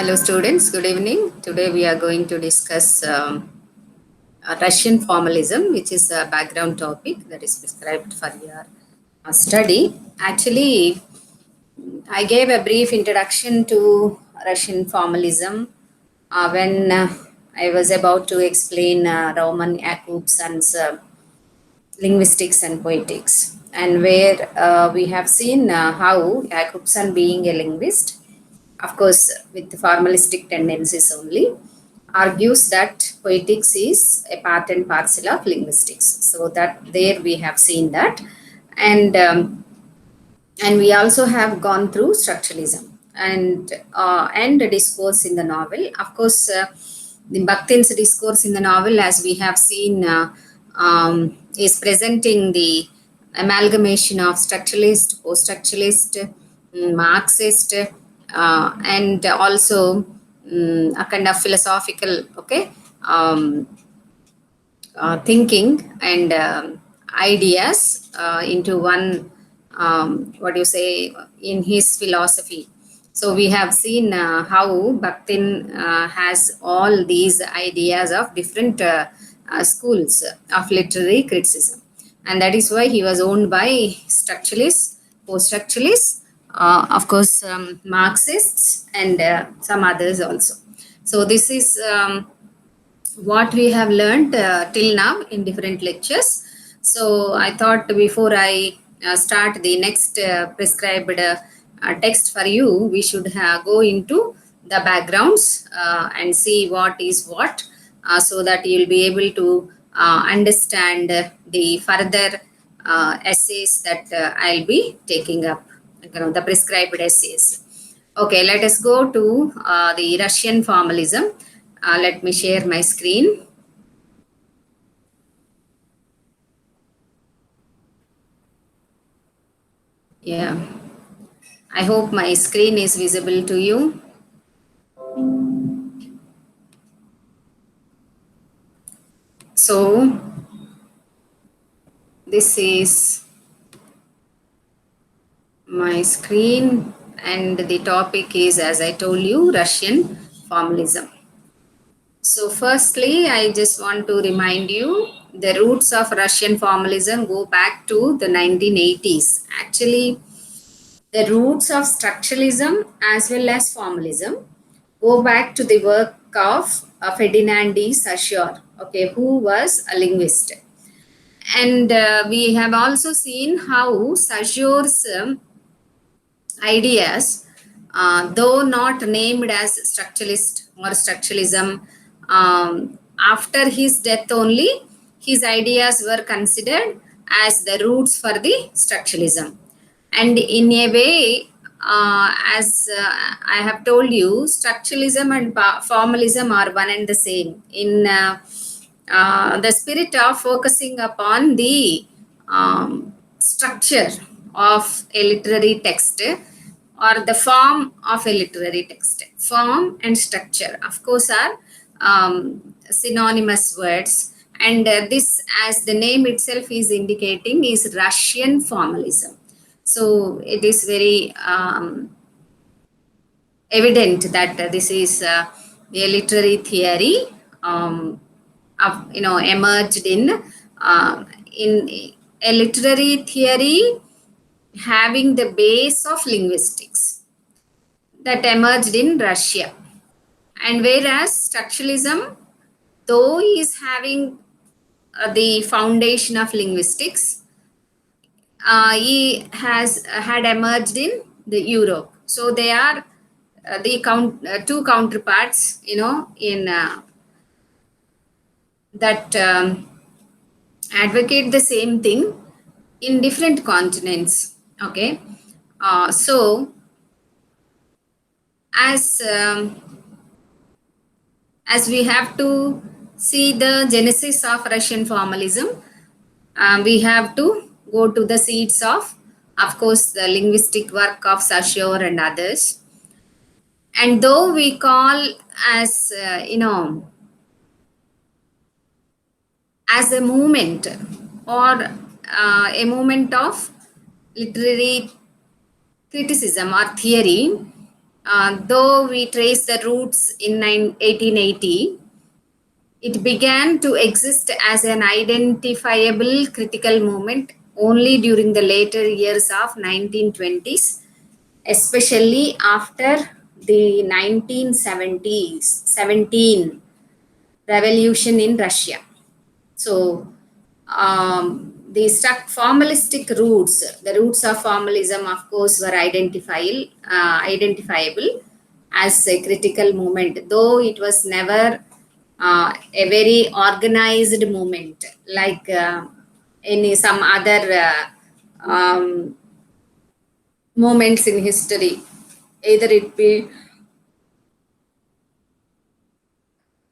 Hello students, good evening. Today we are going to discuss Russian formalism, which is a background topic that is prescribed for your study. Actually, I gave a brief introduction to Russian formalism when I was about to explain Roman Jakobson's linguistics and poetics, and where we have seen how Jakobson, being a linguist, of course, with formalistic tendencies only, argues that poetics is a part and parcel of linguistics. So that there we have seen that, and we also have gone through structuralism and the discourse in the novel. Of course, the Bakhtin's discourse in the novel, as we have seen, is presenting the amalgamation of structuralist, post-structuralist, Marxist, and also a kind of philosophical, thinking and ideas into one, what do you say, in his philosophy. So we have seen how Bakhtin has all these ideas of different schools of literary criticism. And that is why he was owned by structuralists, post-structuralists, of course, Marxists, and some others also. So this is what we have learned till now in different lectures. So I thought before I start the next prescribed text for you, we should go into the backgrounds and see what is what, so that you'll be able to understand the further essays that I'll be taking up, the prescribed essays. Okay, let us go to the Russian formalism. Let me share my screen. Yeah, I hope my screen is visible to you. So, this is my screen, and the topic is, as I told you, Russian formalism. So, firstly, I just want to remind you the roots of Russian formalism go back to the 1980s. Actually, the roots of structuralism as well as formalism go back to the work of Ferdinand de Saussure, okay, who was a linguist. And we have also seen how Saussure's ideas, though not named as structuralist or structuralism, after his death only, his ideas were considered as the roots for the structuralism. And in a way, as I have told you, structuralism and formalism are one and the same in the spirit of focusing upon the structure of a literary text or the form of a literary text. Form and structure, of course, are synonymous words. And this, as the name itself is indicating, is Russian formalism. So it is very evident that this is a literary theory, emerged in a literary theory having the base of linguistics that emerged in Russia. And whereas structuralism, though is having the foundation of linguistics, he has had emerged in the Europe. So they are the two counterparts, in that advocate the same thing in different continents. Okay, so as we have to see the genesis of Russian formalism, we have to go to the seeds of course, the linguistic work of Saussure and others. And though we call as, as a movement or a movement of literary criticism or theory, though we trace the roots in 1880, it began to exist as an identifiable critical moment only during the later years of 1920s, especially after the 1917 revolution in Russia. So, the struck formalistic roots, the roots of formalism, of course, were identifiable as a critical movement, though it was never a very organized movement like any some other moments in history. Either it be,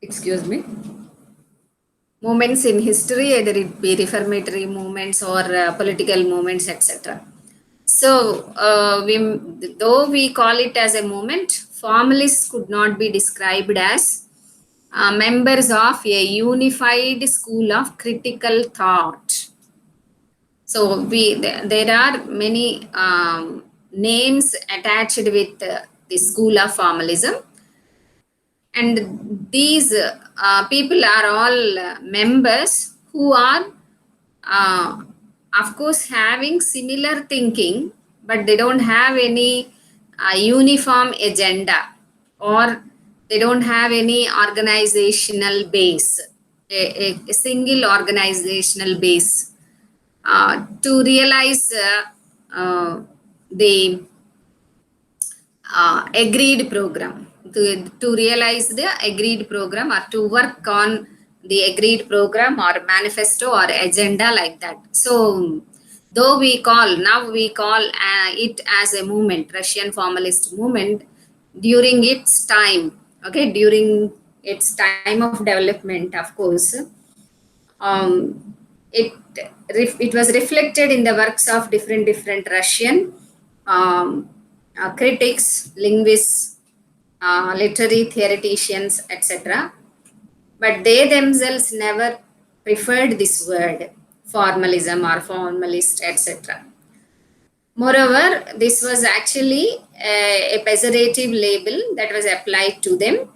excuse me, moments in history, either it be reformatory movements or political movements, etc. So, though we call it as a movement, formalists could not be described as members of a unified school of critical thought. So, there are many names attached with the school of formalism, and these people are all members who are uh, of course having similar thinking, but they don't have any uniform agenda, or they don't have any organizational base, a single organizational base to realize the agreed program, to realize the agreed program, or to work on the agreed program or manifesto or agenda, like that. So, though we call it as a movement, Russian formalist movement, during its time, okay, during its time of development, of course, um, it it was reflected in the works of different Russian um, critics, linguists, literary theoreticians, etc. But they themselves never preferred this word, formalism or formalist, etc. Moreover, this was actually a pejorative label that was applied to them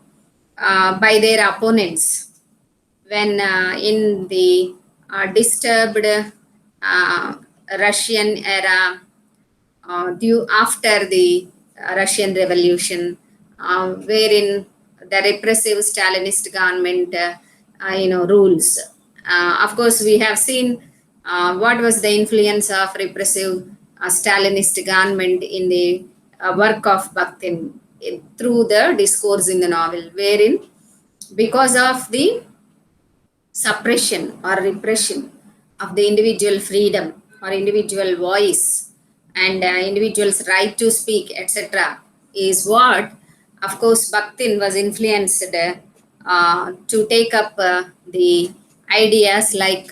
by their opponents when in the disturbed Russian era, due after the Russian Revolution, wherein the repressive Stalinist government, rules. Of course, we have seen what was the influence of repressive Stalinist government in the work of Bakhtin through the discourse in the novel, wherein because of the suppression or repression of the individual freedom or individual voice and individual's right to speak, etc., is what, of course, Bakhtin was influenced to take up the ideas like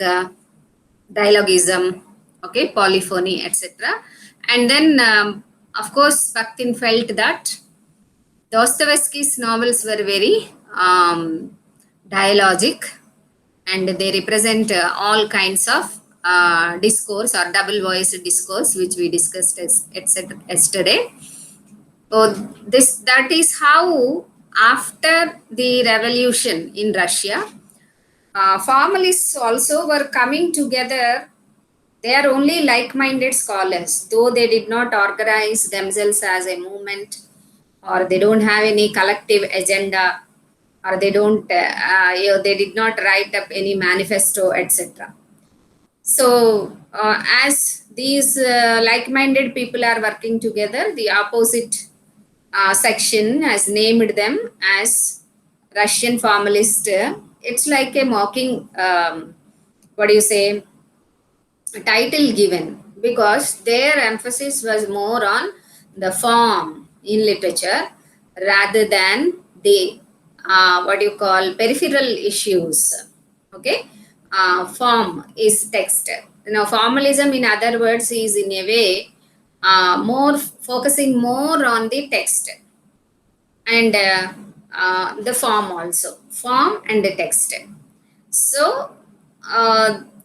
dialogism, okay, polyphony, etc. And then, of course, Bakhtin felt that Dostoevsky's novels were very dialogic, and they represent all kinds of discourse or double voiced discourse, which we discussed yesterday. So that is how, after the revolution in Russia, formalists also were coming together. They are only like-minded scholars, though they did not organize themselves as a movement, or they don't have any collective agenda, or they don't they did not write up any manifesto, etc. So as these like-minded people are working together, the opposite section has named them as Russian formalist. It's like a mocking, what do you say, title given, because their emphasis was more on the form in literature rather than the what you call peripheral issues. Okay, form is text. Now, formalism, in other words, is in a way more focusing more on the text and the form, also form and the text. So,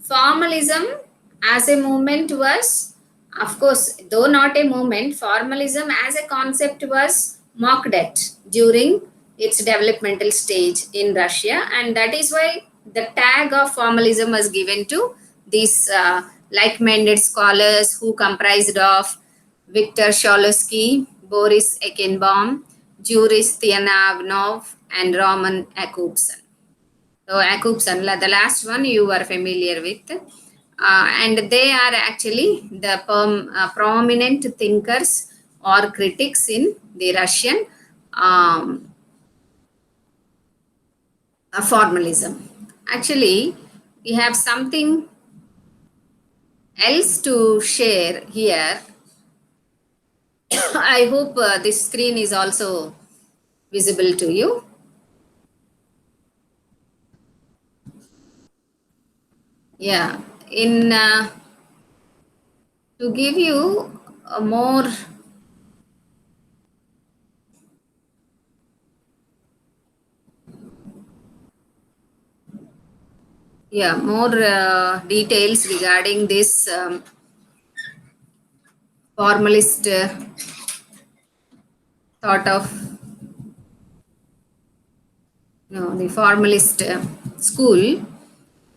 formalism as a movement was, of course, though not a movement, formalism as a concept was mocked at during its developmental stage in Russia, and that is why the tag of formalism was given to these like-minded scholars who comprised of Viktor Shklovsky, Boris Ekenbaum, Juris Thianavinov, and Roman Jakobson. So Jakobson, the last one you are familiar with. And they are actually the prominent thinkers or critics in the Russian formalism. Actually, we have something else to share here. I hope this screen is also visible to you. Yeah, in to give you a more more details regarding this formalist thought of the formalist school.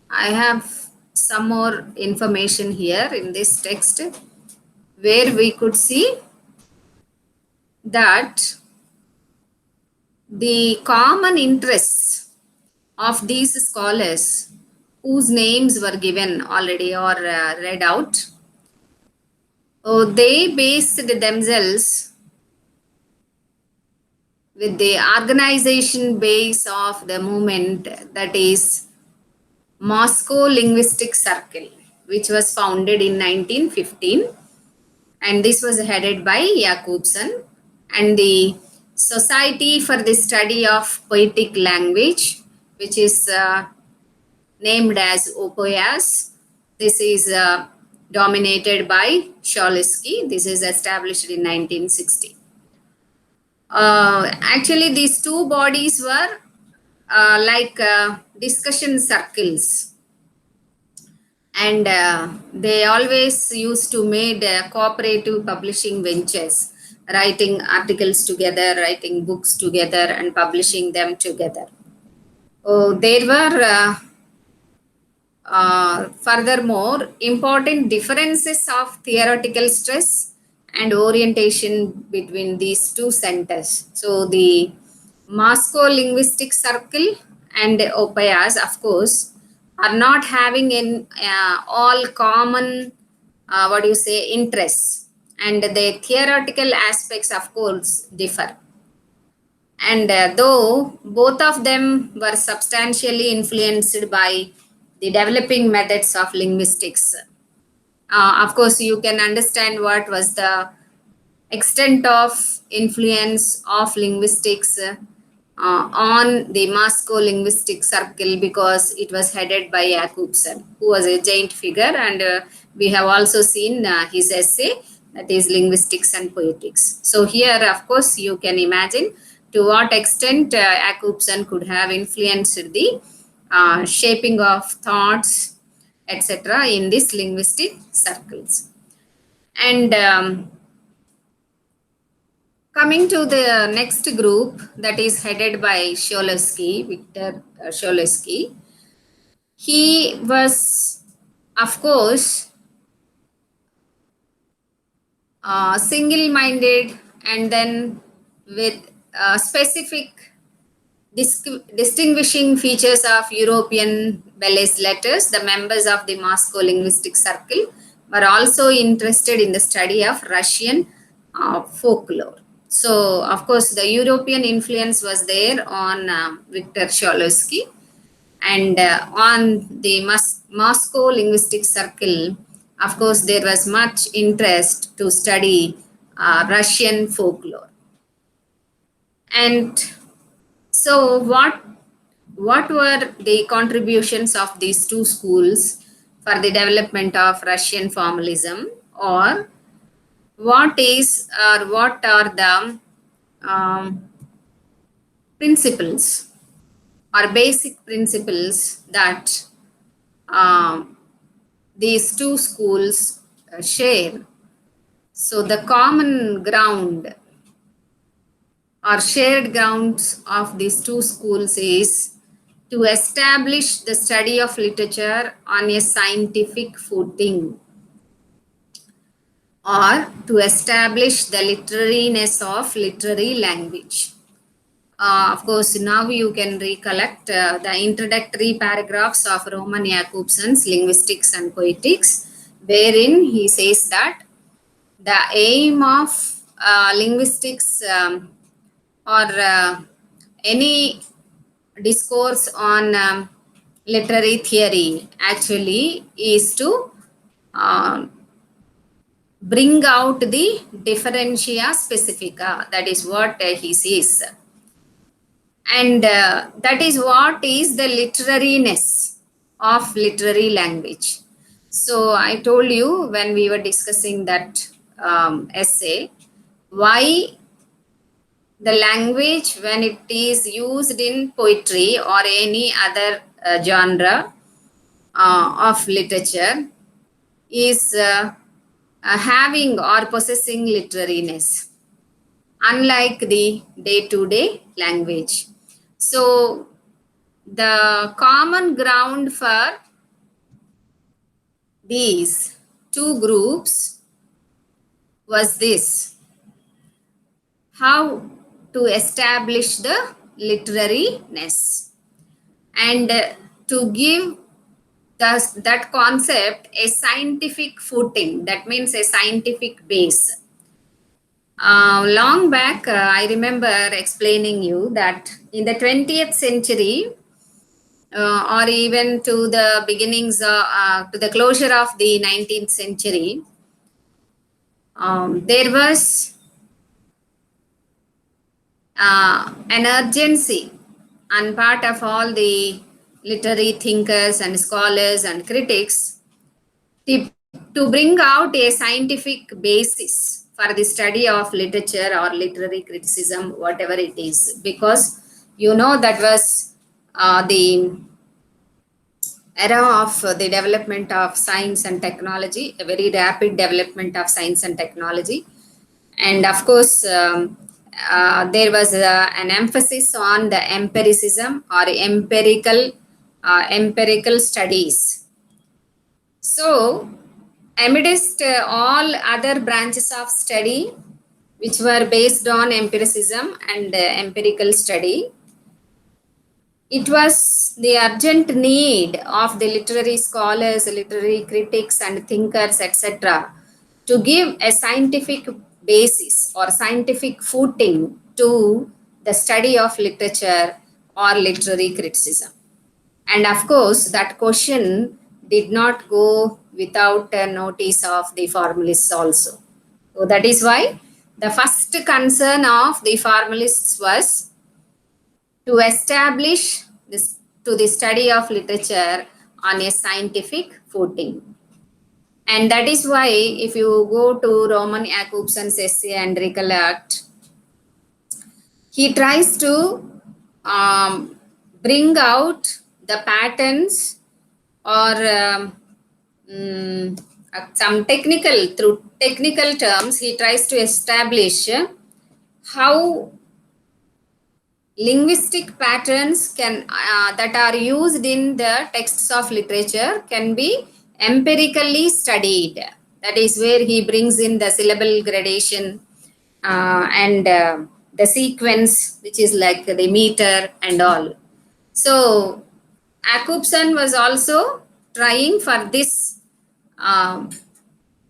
I have some more information here in this text where we could see that the common interests of these scholars whose names were given already or read out, they based themselves with the organization base of the movement, that is Moscow Linguistic Circle, which was founded in 1915, and this was headed by Jakobson, and the Society for the Study of Poetic Language, which is named as OPOAS. This is dominated by Shklovsky. This is established in 1960. Actually, these two bodies were like discussion circles, and they always used to made cooperative publishing ventures, writing articles together, writing books together, and publishing them together. There were furthermore important differences of theoretical stress and orientation between these two centers. So the Moscow Linguistic Circle and OPAS, of course, are not having in all common what do you say interests, and the theoretical aspects of course differ. And though both of them were substantially influenced by the developing methods of linguistics, of course, you can understand what was the extent of influence of linguistics on the Moscow Linguistic Circle, because it was headed by Jakobson, who was a giant figure, and we have also seen his essay, that is Linguistics and Poetics. So here, of course, you can imagine to what extent Jakobson could have influenced the shaping of thoughts, etc., in these linguistic circles. And coming to the next group, that is headed by Shklovsky, Viktor Shklovsky, he was, of course, single-minded, and then with specific distinguishing features of European belles letters. The members of the Moscow Linguistic Circle were also interested in the study of Russian folklore. So, of course, the European influence was there on Viktor Shklovsky, and on the Moscow Linguistic Circle, of course, there was much interest to study Russian folklore. And so, what were the contributions of these two schools for the development of Russian formalism, or what are the principles or basic principles that these two schools share? So the common ground or shared grounds of these two schools is to establish the study of literature on a scientific footing, or to establish the literariness of literary language. Of course, now you can recollect the introductory paragraphs of Roman Jakobson's Linguistics and Poetics, wherein he says that the aim of linguistics or any discourse on literary theory actually is to bring out the differentia specifica. That is what he says. And that is what is the literariness of literary language. So I told you when we were discussing that essay, why the language, when it is used in poetry or any other genre of literature, is having or possessing literariness, unlike the day-to-day language. So the common ground for these two groups was this: how to establish the literariness and to give that concept a scientific footing. That means a scientific base. Long back, I remember explaining you that in the 20th century, or even to the beginnings, to the closure of the 19th century, there was an urgency on part of all the literary thinkers and scholars and critics to bring out a scientific basis for the study of literature or literary criticism, whatever it is, because that was the era of the development of science and technology, a very rapid development of science and technology. And of course, there was an emphasis on the empiricism or empirical studies. So, amidst all other branches of study, which were based on empiricism and empirical study, it was the urgent need of the literary scholars, literary critics, and thinkers, etc., to give a scientific basis or scientific footing to the study of literature or literary criticism. And of course, that question did not go without a notice of the formalists also. So that is why the first concern of the formalists was to establish this to the study of literature on a scientific footing. And that is why if you go to Roman Jakobson's essay and recollect, he tries to bring out the patterns or some through technical terms, he tries to establish how linguistic patterns that are used in the texts of literature can be empirically studied. That is where he brings in the syllable gradation and the sequence, which is like the meter and all. So Jakobson was also trying for this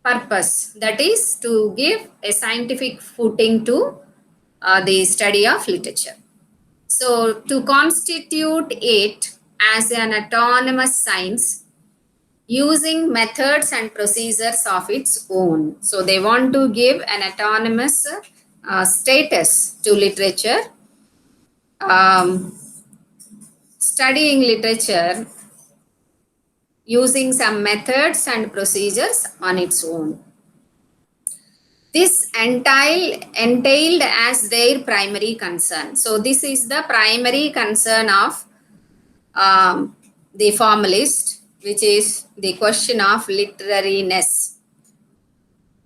purpose, that is to give a scientific footing to the study of literature. So to constitute it as an autonomous science using methods and procedures of its own. So they want to give an autonomous status to literature, studying literature using some methods and procedures on its own. This entailed as their primary concern. So this is the primary concern of the formalist, which is the question of literariness.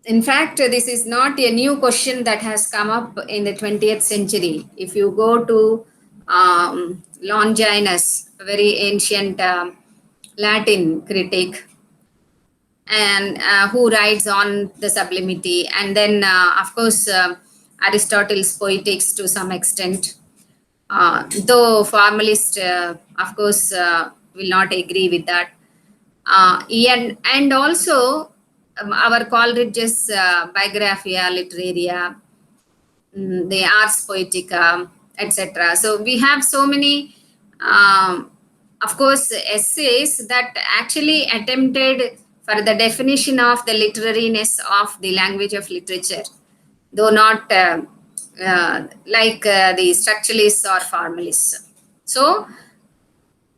In fact, this is not a new question that has come up in the 20th century. If you go to Longinus, a very ancient Latin critic, and who writes on the sublimity, and then of course Aristotle's Poetics to some extent, though formalists of course will not agree with that, and also our Coleridge's Biographia Literaria, the Ars Poetica, etc. So we have so many, of course, essays that actually attempted for the definition of the literariness of the language of literature, though not like the structuralists or formalists. So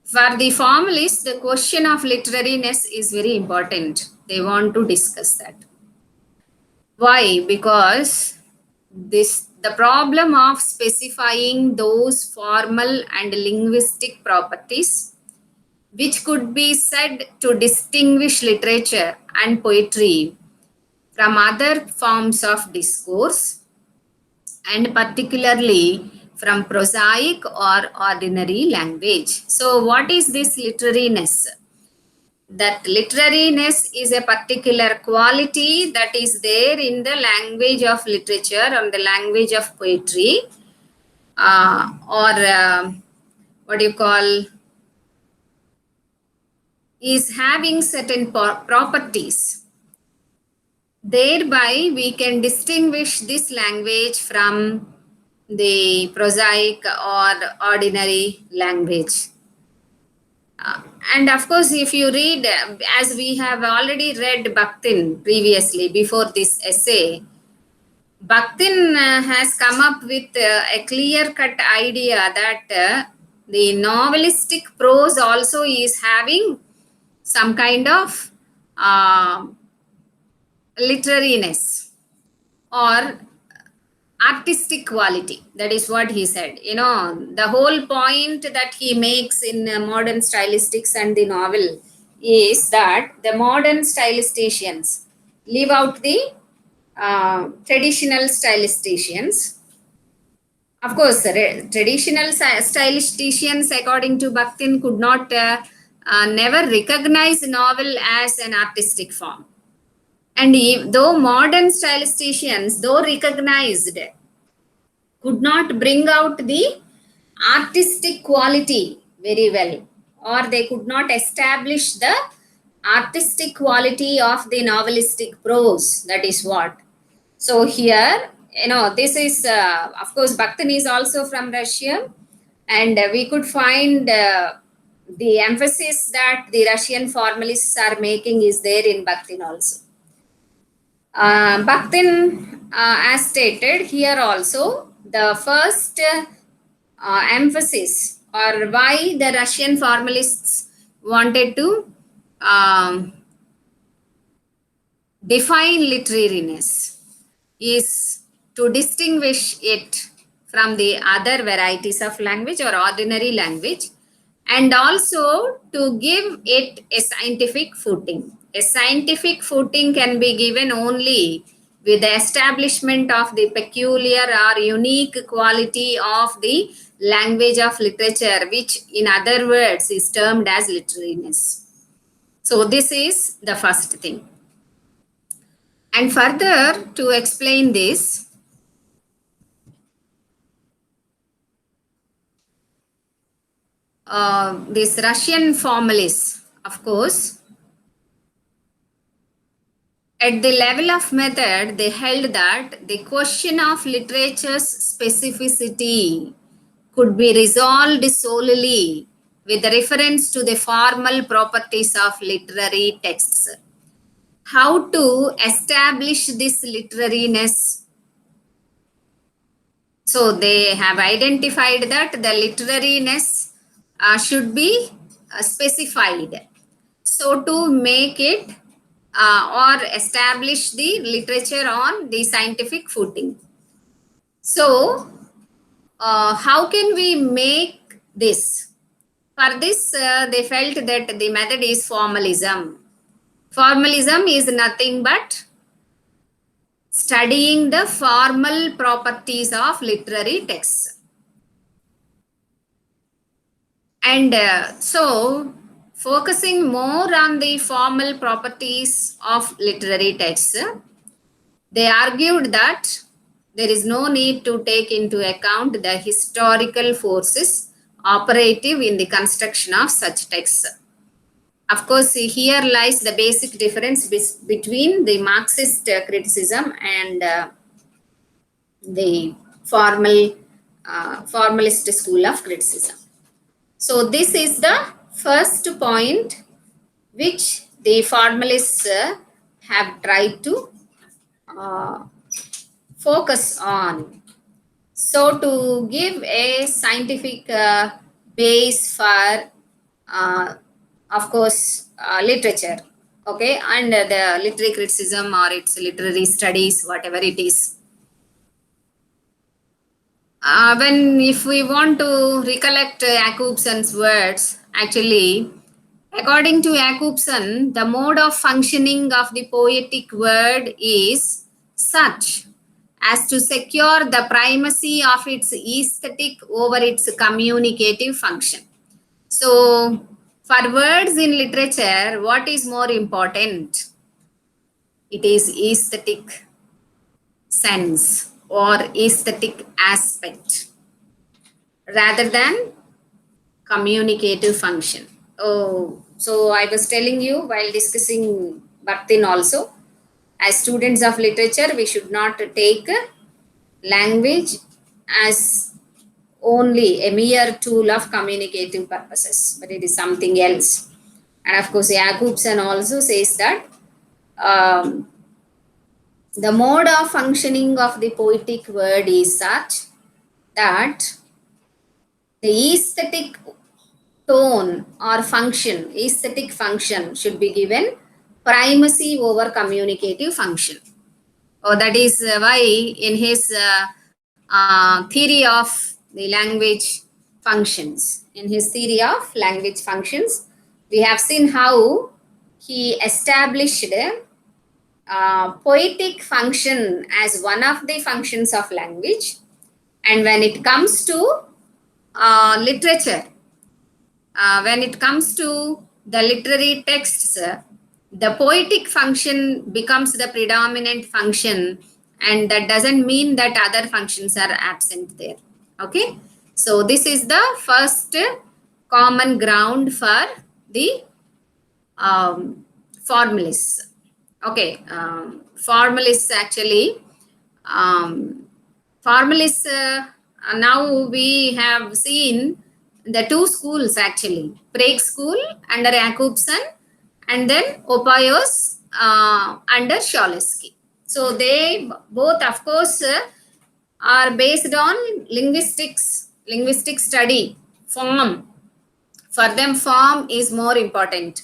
for the formalists, the question of literariness is very important. They want to discuss that. Why? Because the problem of specifying those formal and linguistic properties which could be said to distinguish literature and poetry from other forms of discourse, and particularly from prosaic or ordinary language. So what is this literariness? That literariness is a particular quality that is there in the language of literature and the language of poetry, or what do you call, is having certain properties. Thereby we can distinguish this language from the prosaic or ordinary language. And of course, if you read, as we have already read Bakhtin previously before this essay, Bakhtin has come up with a clear-cut idea that the novelistic prose also is having some kind of literariness or artistic quality. That is what he said. You know, the whole point that he makes in modern stylistics and the novel is that the modern stylisticians leave out the traditional stylisticians. Of course, traditional stylisticians, according to Bakhtin, could not never recognize novel as an artistic form. And though modern stylisticians, though recognized, could not bring out the artistic quality very well, or they could not establish the artistic quality of the novelistic prose. That is what. So here, you know, this is, of course, Bakhtin is also from Russia, and we could find the emphasis that the Russian formalists are making is there in Bakhtin also. Bakhtin, as stated here also, the first emphasis, or why the Russian formalists wanted to define literariness is to distinguish it from the other varieties of language or ordinary language, and also to give it a scientific footing. A scientific footing can be given only with the establishment of the peculiar or unique quality of the language of literature, which in other words is termed as literariness. So this is the first thing. And further, to explain this, this Russian formalists, of course, at the level of method, they held that the question of literature's specificity could be resolved solely with reference to the formal properties of literary texts. How to establish this literariness? So they have identified that the literariness should be specified. So to make it or establish the literature on the scientific footing. So how can we make this? For this, they felt that the method is formalism. Formalism is nothing but studying the formal properties of literary texts. And so, focusing more on the formal properties of literary texts, they argued that there is no need to take into account the historical forces operative in the construction of such texts. Of course, here lies the basic difference between the Marxist criticism and the formalist school of criticism. So this is the first point which the formalists have tried to uh, focus on. So to give a scientific base for, of course, literature, okay, and the literary criticism or its literary studies, whatever it is. When if we want to recollect Jacobson's words, actually, according to Jacobson, the mode of functioning of the poetic word is such as to secure the primacy of its aesthetic over its communicative function. So, for words in literature, what is more important? It is aesthetic sense or aesthetic aspect rather than communicative function. Oh, so I was telling you while discussing Bakhtin also, as students of literature, we should not take language as only a mere tool of communicative purposes, but it is something else. And of course, Jacobson also says that the mode of functioning of the poetic word is such that the aesthetic tone or function, aesthetic function should be given primacy over communicative function. Oh, that is why in his theory of the language functions, in his theory of language functions, we have seen how he established poetic function as one of the functions of language. And when it comes to literature, when it comes to the literary texts, the poetic function becomes the predominant function, and that doesn't mean that other functions are absent there. Okay, so this is the first common ground for the formalists. Okay, formalists actually, formalists, now we have seen the two schools actually, Prague school under Jacobson and then Opaios under Shalersky. So they both, of course, are based on linguistic study, form. For them, form is more important.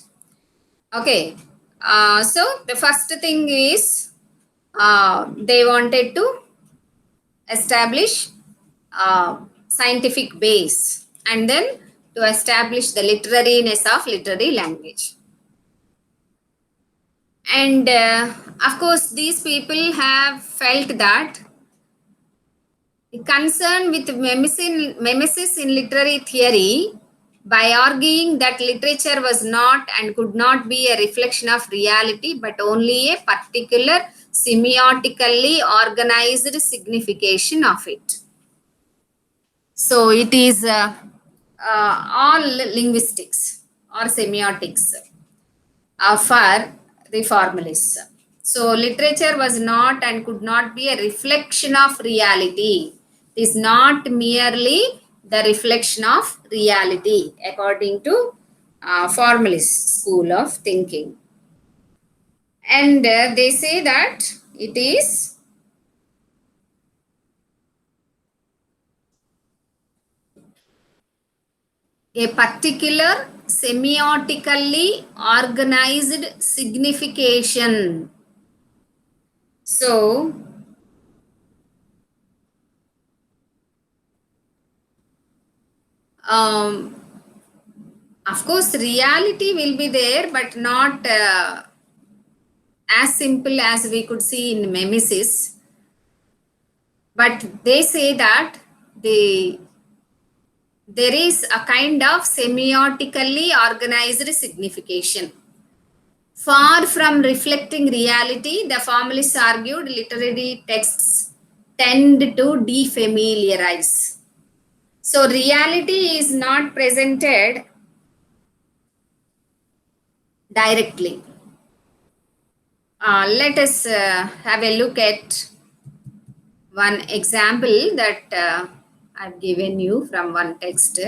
Okay, so the first thing is they wanted to establish scientific base and then to establish the literariness of literary language. And of course, these people have felt that the concern with mimesis in literary theory by arguing that literature was not and could not be a reflection of reality but only a particular semiotically organized signification of it. So it is all linguistics or semiotics for the formalists. So literature was not and could not be a reflection of reality. It is not merely the reflection of reality according to formalist school of thinking. And they say that it is a particular semiotically organized signification. So, of course, reality will be there, but not as simple as we could see in mimesis, but they say that there is a kind of semiotically organized signification. Far from reflecting reality, the formalists argued literary texts tend to defamiliarize. So reality is not presented directly. Let us have a look at one example that I've given you from one text.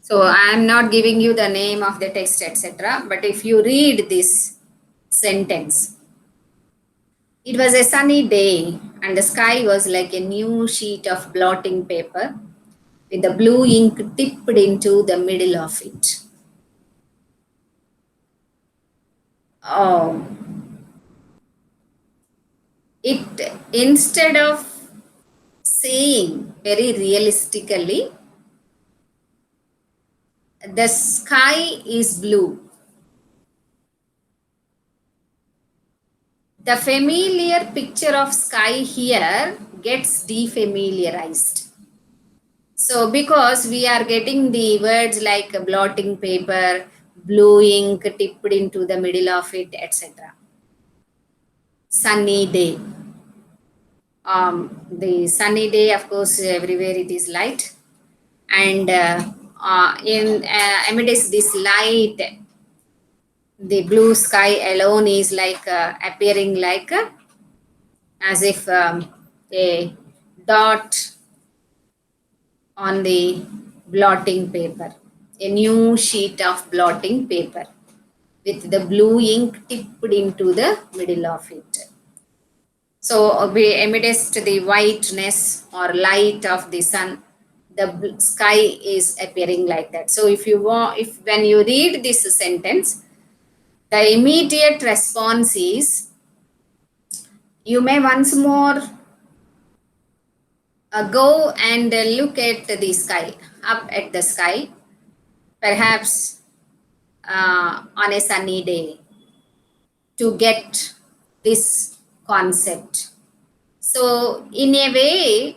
So I am not giving you the name of the text, etc. But if you read this sentence, it was a sunny day and the sky was like a new sheet of blotting paper with the blue ink tipped into the middle of it. Oh, it instead of saying very realistically, the sky is blue. The familiar picture of sky here gets defamiliarized. So because we are getting the words like blotting paper, blue ink tipped into the middle of it, etc. Sunny day. The sunny day, of course, everywhere it is light. And amidst this light, the blue sky alone is like appearing like as if a dot on the blotting paper, a new sheet of blotting paper with the blue ink tipped into the middle of it. So amidst the whiteness or light of the sun, the sky is appearing like that. So if you want, if when you read this sentence, the immediate response is you may once more go and look at the sky, up at the sky, perhaps on a sunny day to get this concept. So, in a way,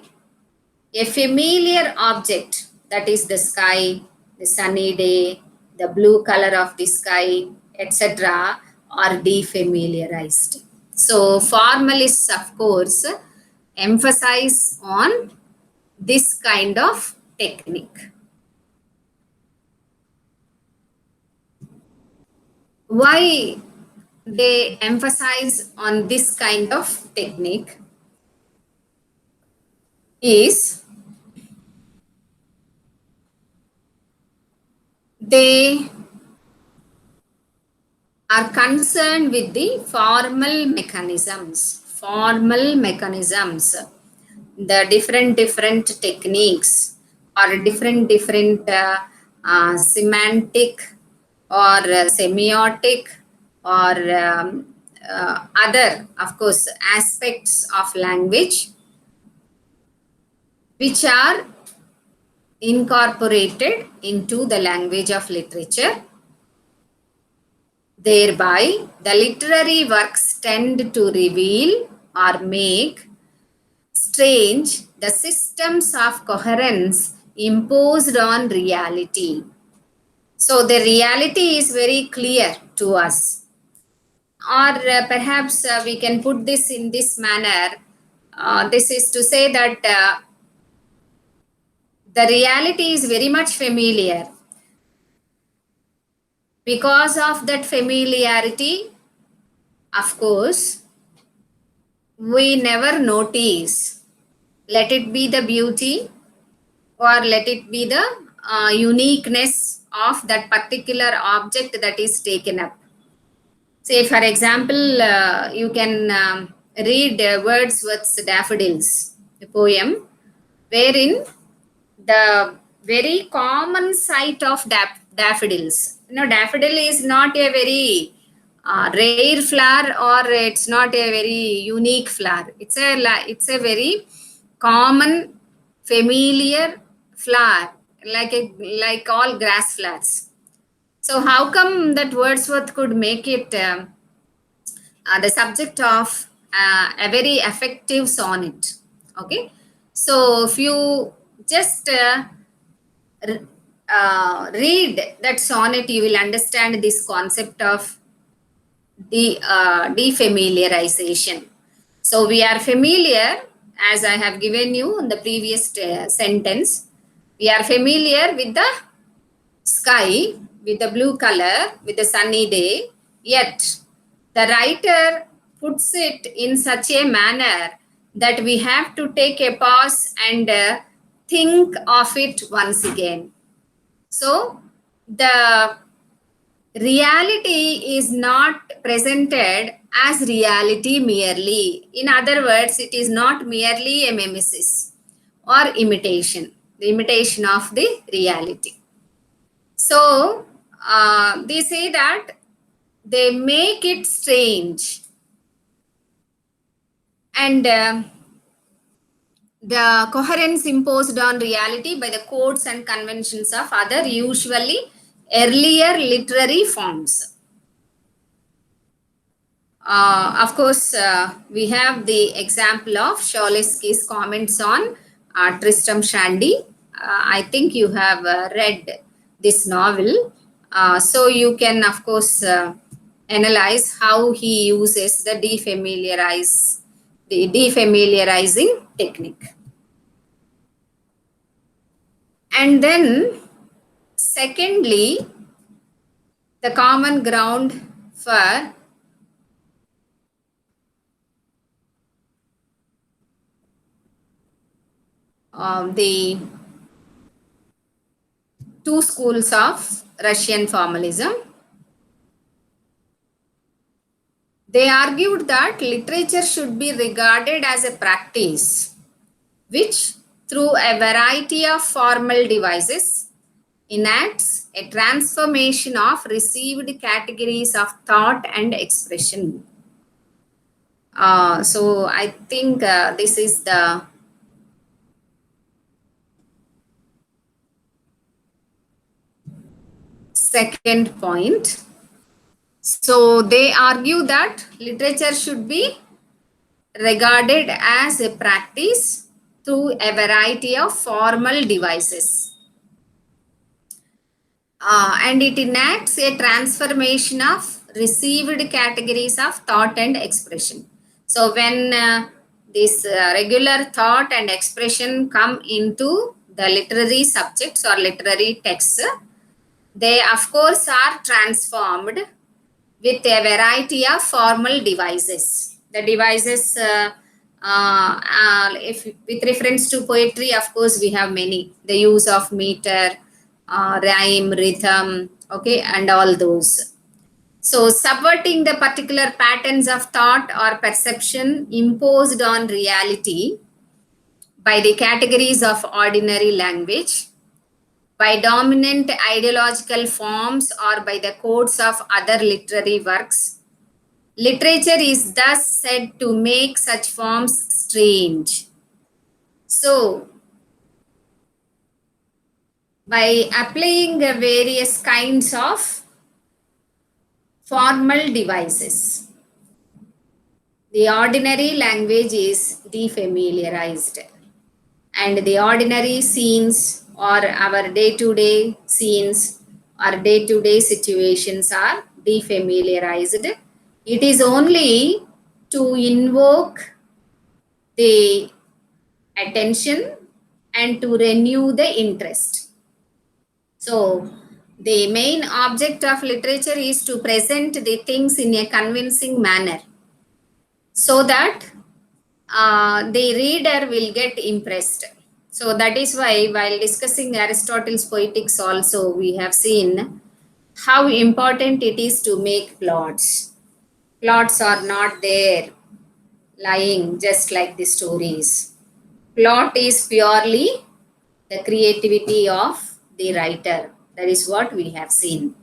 a familiar object, that is the sky, the sunny day, the blue color of the sky, etc., are defamiliarized. So, formalists, of course, emphasize on this kind of technique. Why they emphasize on this kind of technique is they are concerned with the formal mechanisms, the different techniques or different semantic or semiotic or other, of course, aspects of language which are incorporated into the language of literature. Thereby, the literary works tend to reveal or make strange the systems of coherence imposed on reality. So, the reality is very clear to us. Or perhaps we can put this in this manner. This is to say that the reality is very much familiar. Because of that familiarity, of course, we never notice. Let it be the beauty or let it be the uniqueness of that particular object that is taken up. Say, for example, you can read Wordsworth's Daffodils, a poem, wherein the very common sight of daffodils. You know, daffodil is not a very rare flower or it's not a very unique flower. It's a very common, familiar flower, like all grass flowers. So how come that Wordsworth could make it the subject of a very effective sonnet. Okay, so if you just read that sonnet, you will understand this concept of defamiliarization. So we are familiar, as I have given you in the previous sentence, we are familiar with the sky, with the blue color, with the sunny day, yet the writer puts it in such a manner that we have to take a pause and think of it once again. So the reality is not presented as reality merely. In other words, it is not merely a mimesis or imitation, the imitation of the reality. So they say that they make it strange, and the coherence imposed on reality by the codes and conventions of other, usually earlier literary forms. Of course, we have the example of Shorlesky's comments on Tristram Shandy. I think you have read this novel. So you can, of course, analyze how he uses the defamiliarizing technique. And then, secondly, the common ground for the two schools of Russian formalism. They argued that literature should be regarded as a practice which, through a variety of formal devices, enacts a transformation of received categories of thought and expression. So I think this is the second point. So they argue that literature should be regarded as a practice through a variety of formal devices. And it enacts a transformation of received categories of thought and expression. So when this regular thought and expression come into the literary subjects or literary texts, they of course are transformed with a variety of formal devices. The devices, if with reference to poetry, of course, we have many. The use of meter, rhyme, rhythm, okay, and all those. So, subverting the particular patterns of thought or perception imposed on reality by the categories of ordinary language, by dominant ideological forms, or by the codes of other literary works. Literature is thus said to make such forms strange. So, by applying various kinds of formal devices, the ordinary language is defamiliarized, and the ordinary scenes or our day-to-day scenes or day-to-day situations are defamiliarized. It is only to invoke the attention and to renew the interest. So, the main object of literature is to present the things in a convincing manner so that the reader will get impressed. So, that is why, while discussing Aristotle's Poetics, also we have seen how important it is to make plots. Plots are not there lying just like the stories. Plot is purely the creativity of the writer. That is what we have seen.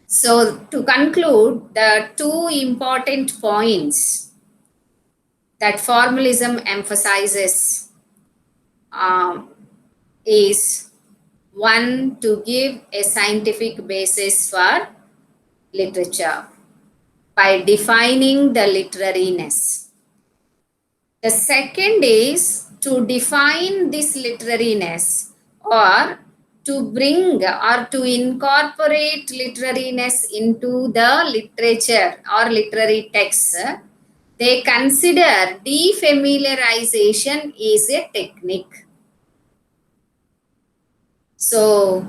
So, to conclude, the two important points that formalism emphasizes is one, to give a scientific basis for literature, by defining the literariness. The second is to define this literariness, or to bring or to incorporate literariness into the literature or literary texts. They consider defamiliarization is a technique. So,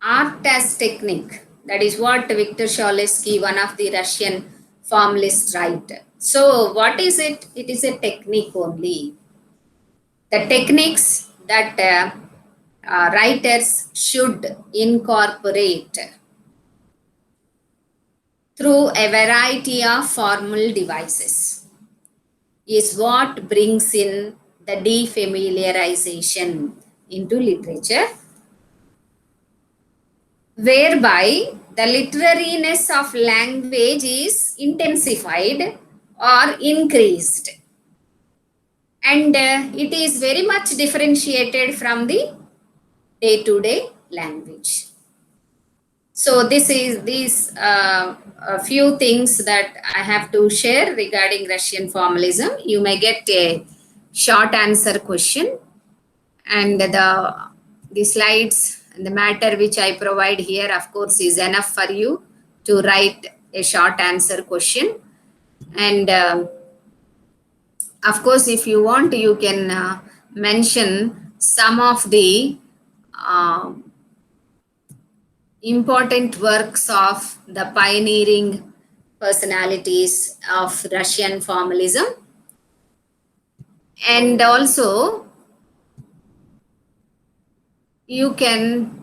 art as technique, that is what Viktor Sholesky, one of the Russian formalists, write. So, what is it? It is a technique only. The techniques that writers should incorporate through a variety of formal devices is what brings in the defamiliarization into literature, whereby the literariness of language is intensified or increased, and it is very much differentiated from the day-to-day language. So this is these a few things that I have to share regarding Russian formalism. You may get a short answer question, and the slides and the matter which I provide here, of course, is enough for you to write a short answer question. And of course, if you want, you can mention some of the uh, important works of the pioneering personalities of Russian formalism. And also, you can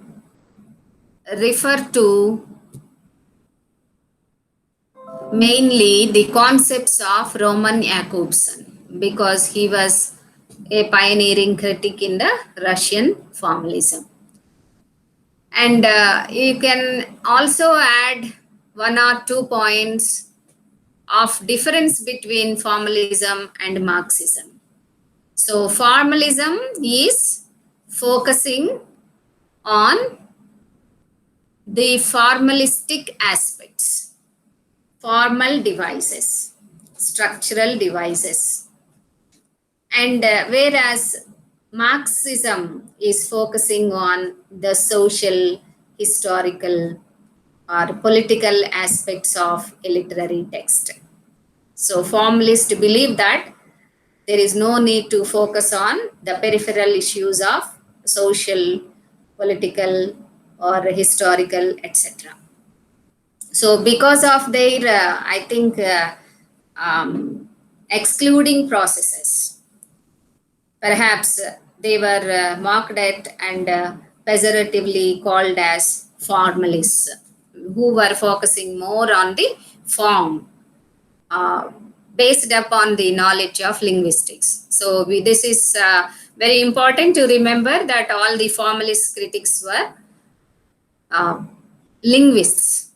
refer to mainly the concepts of Roman Jakobson, because he was a pioneering critic in the Russian formalism. And you can also add one or 2 points of difference between formalism and Marxism. So formalism is focusing on the formalistic aspects, formal devices, structural devices. And whereas Marxism is focusing on the social, historical, or political aspects of a literary text. So formalists believe that there is no need to focus on the peripheral issues of social, political, or historical, etc. So because of their, I think, excluding processes, perhaps they were mocked at and pejoratively called as formalists, who were focusing more on the form, uh, based upon the knowledge of linguistics. So this is very important to remember that all the formalist critics were linguists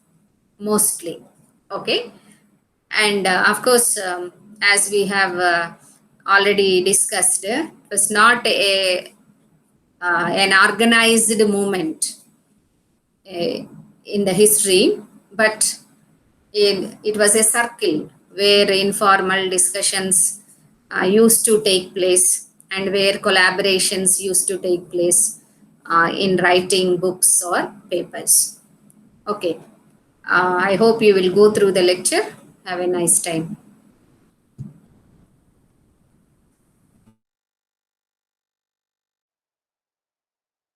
mostly. Okay. And of course, as we have already discussed, it was not an organized movement in the history, but it was a circle where informal discussions used to take place, and where collaborations used to take place in writing books or papers. Okay. I hope you will go through the lecture. Have a nice time.